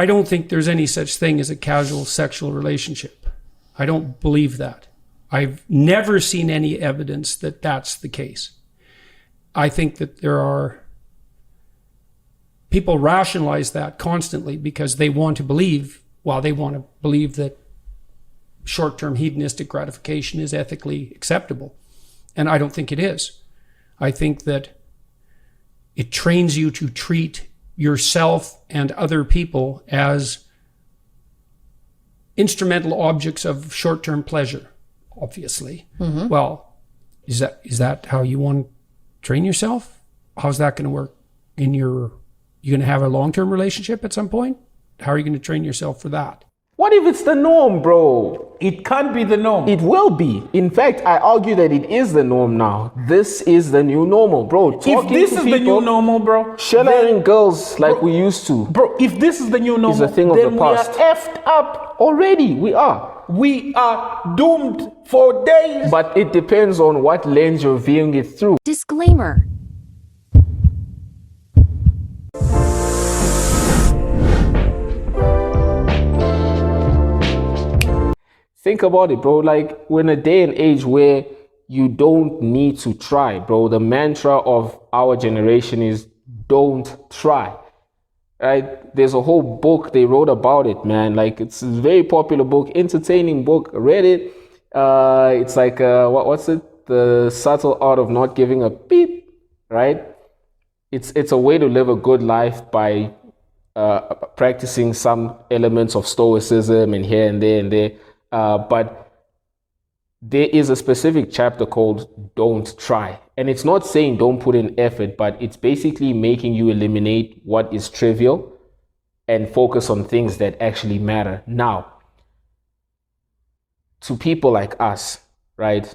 I don't think there's any such thing as a casual sexual relationship. I don't believe that. I've never seen any evidence that that's the case. I think that there are people rationalize that constantly because they want to believe that short-term hedonistic gratification is ethically acceptable. And I don't think it is. I think that it trains you to treat yourself and other people as instrumental objects of short-term pleasure, obviously. Mm-hmm. Well, is that how you want to train yourself? How's that going to work you're going to have a long-term relationship at some point? How are you going to train yourself for that? What if it's the norm, bro? It can't be the norm. It will be. In fact, I argue that it is the norm now. This is the new normal, bro. If this is the new normal, bro, sharing girls like we used to, bro. If this is the new normal, is a thing of the past. We are effed up already. We are doomed for days. But it depends on what lens you're viewing it through. Disclaimer. Think about it, bro. Like, we're in a day and age where you don't need to try, bro. The mantra of our generation is don't try, right? There's a whole book they wrote about it, man. Like, it's a very popular book, entertaining book. Read it. It's like, what's it? The Subtle Art of Not Giving a Beep, right? It's a way to live a good life by practicing some elements of stoicism and here and there and there. But there is a specific chapter called Don't Try. And it's not saying don't put in effort, but it's basically making you eliminate what is trivial and focus on things that actually matter. Now, to people like us, right,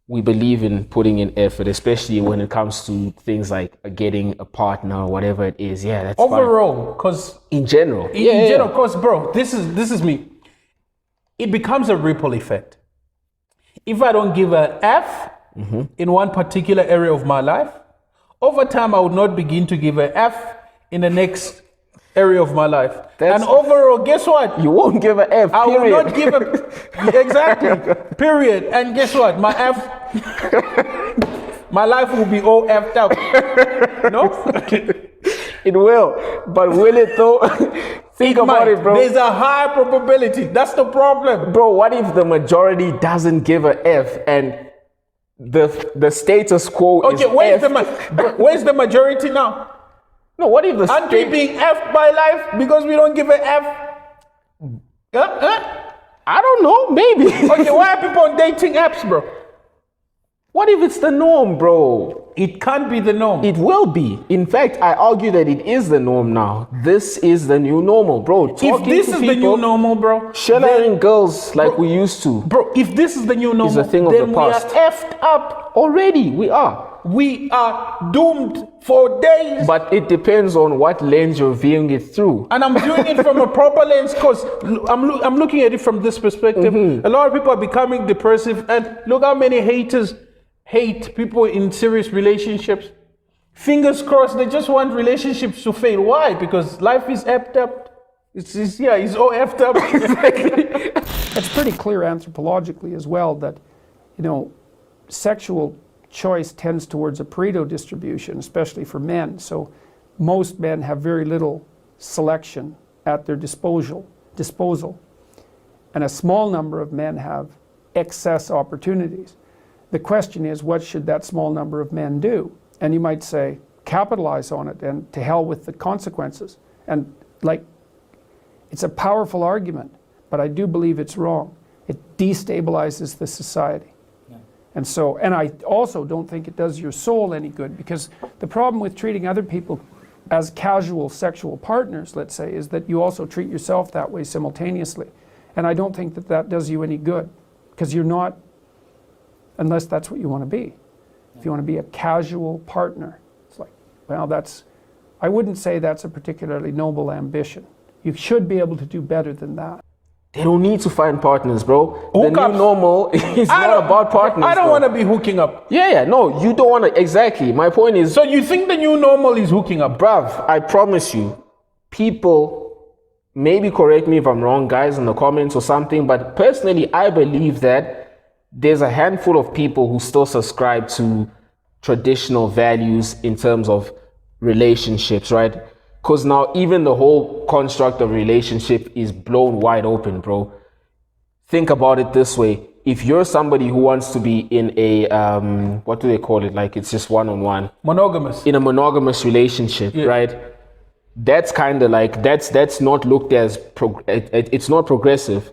we believe in putting in effort, especially when it comes to things like getting a partner or whatever it is. Yeah, that's overall, because in general. In general, because, bro, this is me. It becomes a ripple effect. If I don't give an F in one particular area of my life, over time I would not begin to give an F in the next area of my life. And overall, guess what? You won't give an F, period. I will not give a... Exactly, period. And guess what? My F... my life will be all F'd up. No? It will. But will it though? Think about it, bro. There's a high probability. That's the problem. Bro, what if the majority doesn't give a F and the status quo is F? Where's the majority now? No, what if the aren't we being F'd by life because we don't give an F? I don't know, maybe. Okay, why are people on dating apps, bro? What if it's the norm, bro? It can't be the norm. It will be. In fact, I argue that it is the norm now. This is the new normal, bro. If this is the new normal, bro, sharing girls like we used to. Bro, if this is the new normal, is a thing of the past. We are effed up already. We are doomed for days. But it depends on what lens you're viewing it through. And I'm viewing it from a proper lens because I'm looking at it from this perspective. A lot of people are becoming depressive, and look how many haters hate people in serious relationships. Fingers crossed, they just want relationships to fail. Why? Because life is effed up. It's all effed up. Exactly. It's pretty clear anthropologically as well that, sexual choice tends towards a Pareto distribution, especially for men. So most men have very little selection at their disposal, and a small number of men have excess opportunities. The question is, what should that small number of men do? And you might say, capitalize on it and to hell with the consequences. And it's a powerful argument, but I do believe it's wrong. It destabilizes the society. Yeah. And I also don't think it does your soul any good, because the problem with treating other people as casual sexual partners, let's say, is that you also treat yourself that way simultaneously. And I don't think that does you any good, because you're not, unless that's what you want to be. If you want to be a casual partner, it's like, well, I wouldn't say that's a particularly noble ambition. You should be able to do better than that. They don't need to find partners, bro. The new normal is not about partners. I don't want to be hooking up. No, you don't want to. Exactly. My point is... So you think the new normal is hooking up? Bruv, I promise you, people maybe correct me if I'm wrong, guys, in the comments or something, but personally, I believe that there's a handful of people who still subscribe to traditional values in terms of relationships, right? Because now even the whole construct of relationship is blown wide open, bro. Think about it this way. If you're somebody who wants to be in a, what do they call it? Like it's just one-on-one. Monogamous. In a monogamous relationship, right? That's kind of like, that's not looked as, it's not progressive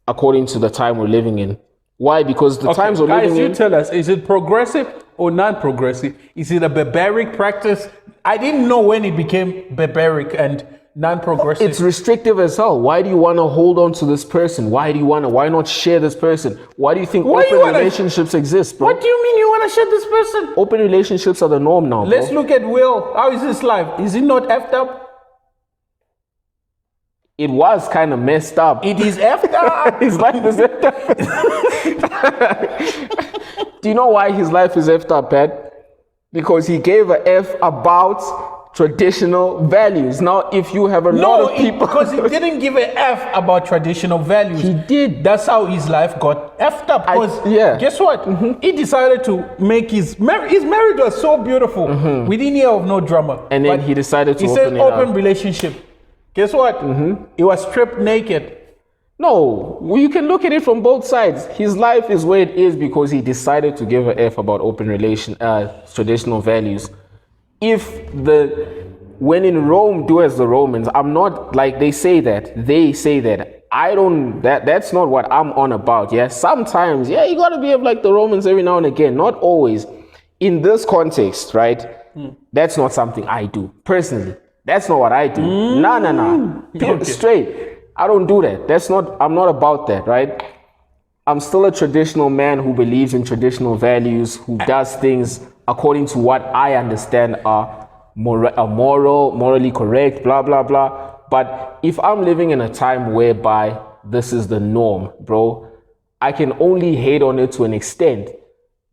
according to the time we're living in. Why? Because the times we're living in... Guys, you tell us, is it progressive or non-progressive? Is it a barbaric practice? I didn't know when it became barbaric and non-progressive. It's restrictive as hell. Why do you want to hold on to this person? Why not share this person? Why do you think open relationships exist, bro? What do you mean you want to share this person? Open relationships are the norm now, bro. Let's look at Will. How is his life? Is he not effed up? It was kind of messed up. It is effed up. His life is effed up. Do you know why his life is effed up, Pat? Because he gave a F about traditional values. Now, if you have a lot of people... because he didn't give a F about traditional values. He did. That's how his life got effed up. Because guess what? He decided to make his marriage was so beautiful. Within a year of no drama. And then he decided to open relationship. Guess what? He was stripped naked. No, you can look at it from both sides. His life is where it is because he decided to give a F about traditional values. When in Rome, do as the Romans. I'm not like they say that. That's not what I'm on about. Yeah, sometimes, you gotta be like the Romans every now and again. Not always. In this context, right? That's not something I do personally. That's not what I do. No. Okay. Straight. I don't do that. I'm not about that, right? I'm still a traditional man who believes in traditional values, who does things according to what I understand are morally correct, blah, blah, blah. But if I'm living in a time whereby this is the norm, bro, I can only hate on it to an extent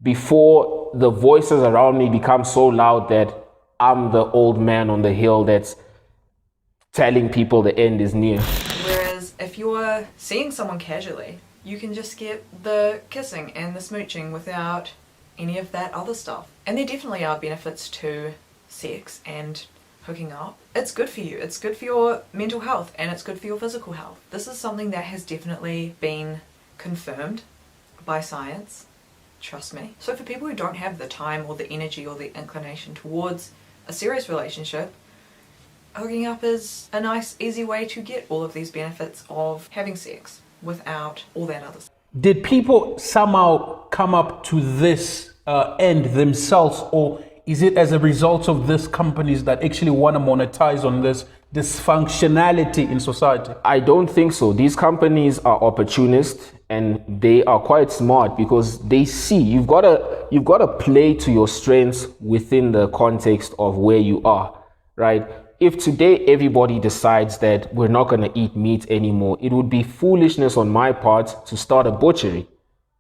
before the voices around me become so loud that I'm the old man on the hill that's telling people the end is near. Whereas if you're seeing someone casually, you can just get the kissing and the smooching without any of that other stuff. And there definitely are benefits to sex and hooking up. It's good for you. It's good for your mental health and it's good for your physical health. This is something that has definitely been confirmed by science. Trust me. So for people who don't have the time or the energy or the inclination towards a serious relationship, hooking up is a nice, easy way to get all of these benefits of having sex without all that other stuff. Did people somehow come up to this end themselves, or is it as a result of these companies that actually want to monetize on this dysfunctionality in society? I don't think so. These companies are opportunists and they are quite smart because they see you've got to play to your strengths within the context of where you are, right? If today everybody decides that we're not going to eat meat anymore, it would be foolishness on my part to start a butchery,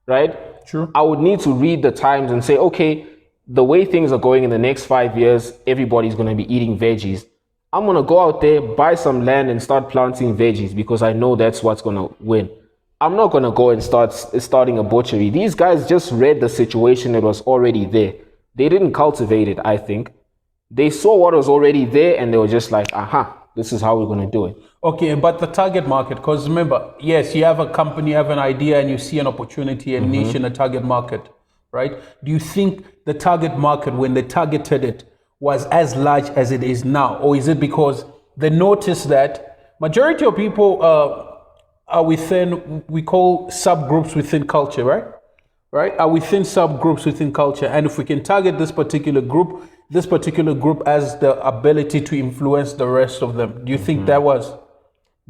right? True. I would need to read the Times and say, okay, the way things are going in the next 5 years, everybody's going to be eating veggies. I'm going to go out there, buy some land and start planting veggies because I know that's what's going to win. I'm not going to go and starting a butchery. These guys just read the situation that was already there. They didn't cultivate it, I think. They saw what was already there and they were just like, this is how we're going to do it. Okay, but the target market, because remember, yes, you have a company, you have an idea and you see an opportunity, a niche in a target market, right? Do you think the target market, when they targeted it, was as large as it is now? Or is it because they noticed that majority of people are within, we call subgroups within culture, right? Are within subgroups within culture. And if we can target this particular group has the ability to influence the rest of them. Do you think that was?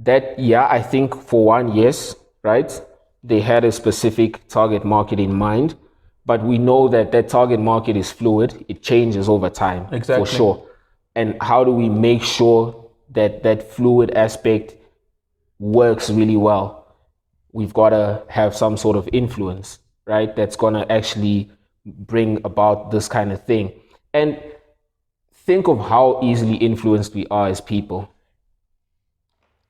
I think for one, yes, right? They had a specific target market in mind, but we know that target market is fluid. It changes over time, exactly. For sure. And how do we make sure that fluid aspect works really well? We've got to have some sort of influence, right? That's going to actually bring about this kind of thing. And think of how easily influenced we are as people.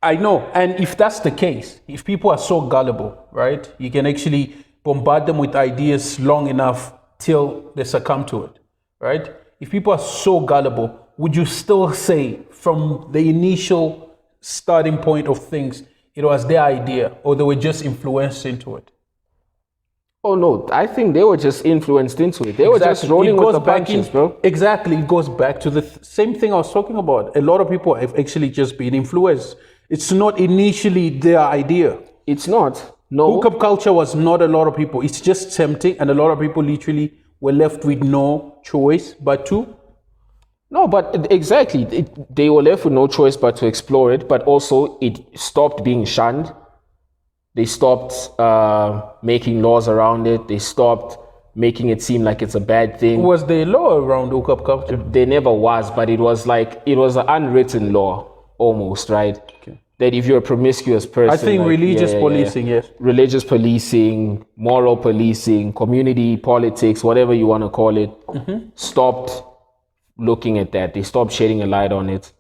I know. And if that's the case, if people are so gullible, right, you can actually bombard them with ideas long enough till they succumb to it, right? If people are so gullible, would you still say from the initial starting point of things, it was their idea, or they were just influenced into it? Oh no, I think they were just influenced into it. They were just rolling with the punches, bro. Exactly, it goes back to the same thing I was talking about. A lot of people have actually just been influenced. It's not initially their idea. It's not. No. Hookup culture was not a lot of people. It's just tempting, and a lot of people literally were left with no choice but to. No, but exactly. They were left with no choice but to explore it, but also it stopped being shunned. They stopped making laws around it. They stopped making it seem like it's a bad thing. Was there a law around hookup culture? There never was, but it was like, it was an unwritten law almost, right? Okay. That if you're a promiscuous person... I think like, religious policing, yes. Religious policing, moral policing, community politics, whatever you want to call it, stopped looking at that. They stopped shedding a light on it.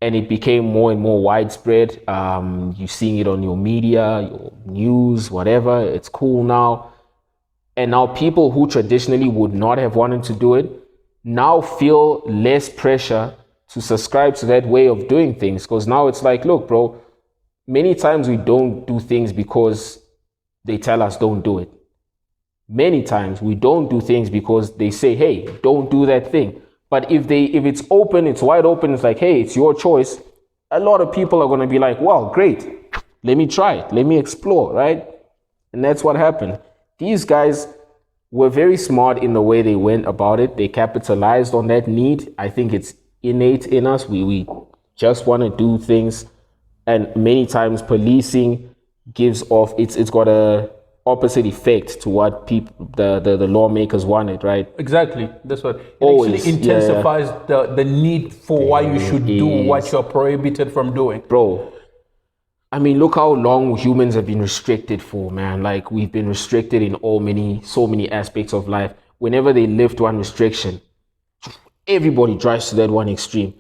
And it became more and more widespread. You're seeing it on your media, your news, whatever. It's cool now. And now people who traditionally would not have wanted to do it now feel less pressure to subscribe to that way of doing things. Because now it's like, look, bro, many times we don't do things because they tell us don't do it. Many times we don't do things because they say, hey, don't do that thing. But if it's open, it's wide open, it's like, hey, it's your choice, a lot of people are going to be like, well, great, let me try it, let me explore, right? And that's what happened. These guys were very smart in the way they went about it. They capitalized on that need. I think it's innate in us. We just want to do things. And many times policing gives off, it's got a opposite effect to what people, the lawmakers wanted, right? Exactly. That's what it Always, actually intensifies the need for why you should do what you're prohibited from doing. Bro, I mean, look how long humans have been restricted for, man. Like, we've been restricted in so many aspects of life. Whenever they lift one restriction, everybody drives to that one extreme.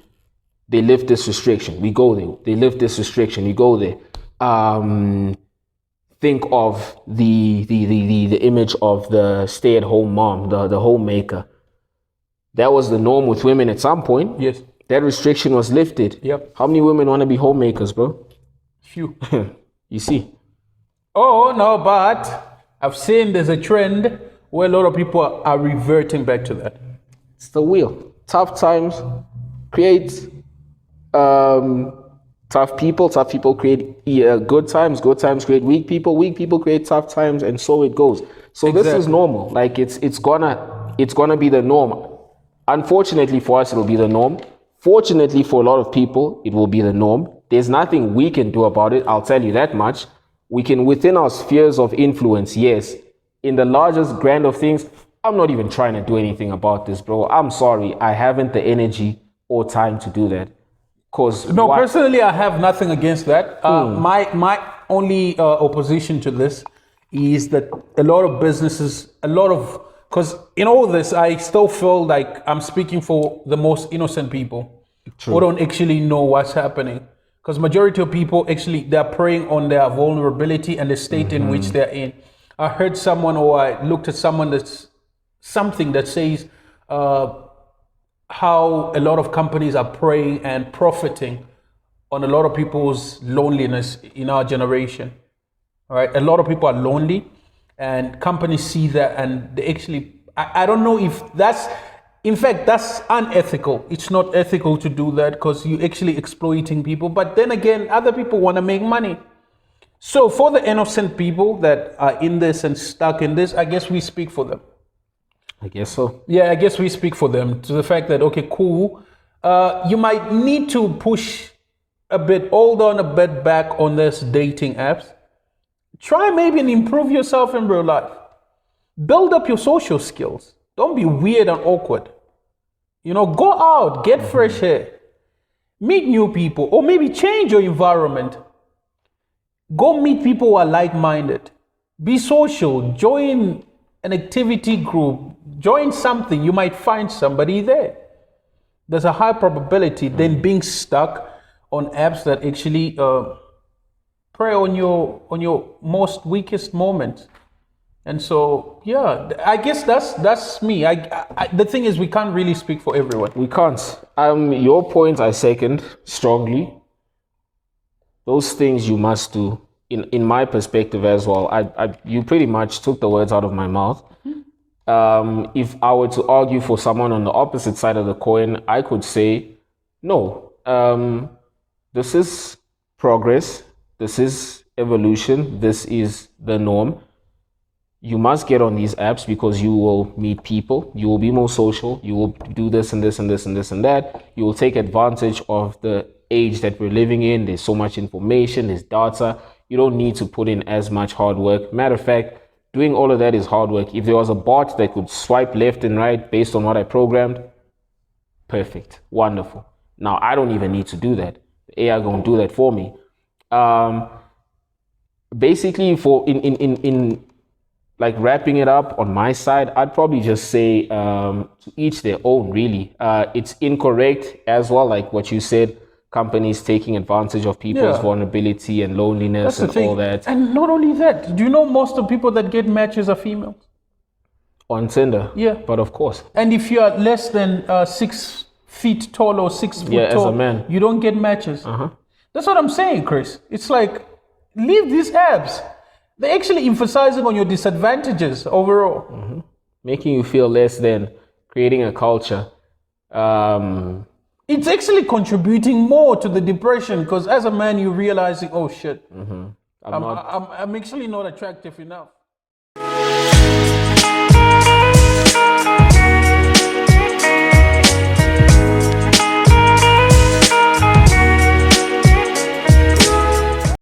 They lift this restriction, we go there. They lift this restriction, we go there. Think of the image of the stay-at-home mom, the homemaker. That was the norm with women at some point. Yes. That restriction was lifted. Yep. How many women want to be homemakers, bro? Few. You see. Oh, no, but I've seen there's a trend where a lot of people are reverting back to that. It's the wheel. Tough times create tough people create good times create weak people create tough times, and so it goes. So This is normal. Like it's gonna be the norm. Unfortunately for us, it'll be the norm. Fortunately for a lot of people, it will be the norm. There's nothing we can do about it, I'll tell you that much. We can, within our spheres of influence, yes. In the largest grand of things, I'm not even trying to do anything about this, bro. I'm sorry, I haven't the energy or time to do that. Personally, I have nothing against that. My only opposition to this is that a lot of businesses, because in all this, I still feel like I'm speaking for the most innocent people. True. Who don't actually know what's happening. Because majority of people actually, they're preying on their vulnerability and the state in which they're in. I heard someone, or I looked at something that says, how a lot of companies are preying and profiting on a lot of people's loneliness in our generation. All right, a lot of people are lonely, and companies see that, and they actually, I don't know if that's, in fact, that's unethical. It's not ethical to do that because you're actually exploiting people. But then again, other people want to make money. So for the innocent people that are in this and stuck in this, I guess we speak for them. I guess so. Yeah, I guess we speak for them, to the fact that, okay, cool. You might need to push hold on a bit back on this dating apps. Try maybe and improve yourself in real life. Build up your social skills. Don't be weird and awkward. Go out, get fresh air. Meet new people, or maybe change your environment. Go meet people who are like-minded. Be social, join an activity group, join something, you might find somebody there. There's a high probability than being stuck on apps that actually prey on your most weakest moments. And so, yeah, I guess that's me. The thing is, we can't really speak for everyone. We can't. Your point I second strongly. Those things you must do. In my perspective as well, you pretty much took the words out of my mouth. If I were to argue for someone on the opposite side of the coin, I could say, no, this is progress, this is evolution, this is the norm. You must get on these apps because you will meet people, you will be more social, you will do this and this and this and this and that. You will take advantage of the age that we're living in. There's so much information, there's data. You don't need to put in as much hard work. Matter of fact, doing all of that is hard work. If there was a bot that could swipe left and right based on what I programmed, perfect, wonderful. Now I don't even need to do that. The AI gonna do that for me. Basically, for in like wrapping it up on my side, I'd probably just say to each their own. Really, it's incorrect as well, like what you said. Companies taking advantage of people's vulnerability and loneliness and all that. And not only that, do you know most of the people that get matches are females? On Tinder? Yeah. But of course. And if you are less than 6 feet tall or 6 foot tall, as a man, you don't get matches. That's what I'm saying, Chris. It's like, leave these apps. They're actually emphasizing on your disadvantages overall. Making you feel less than, creating a culture. It's actually contributing more to the depression because as a man, you're realizing, oh shit, I'm actually not attractive enough.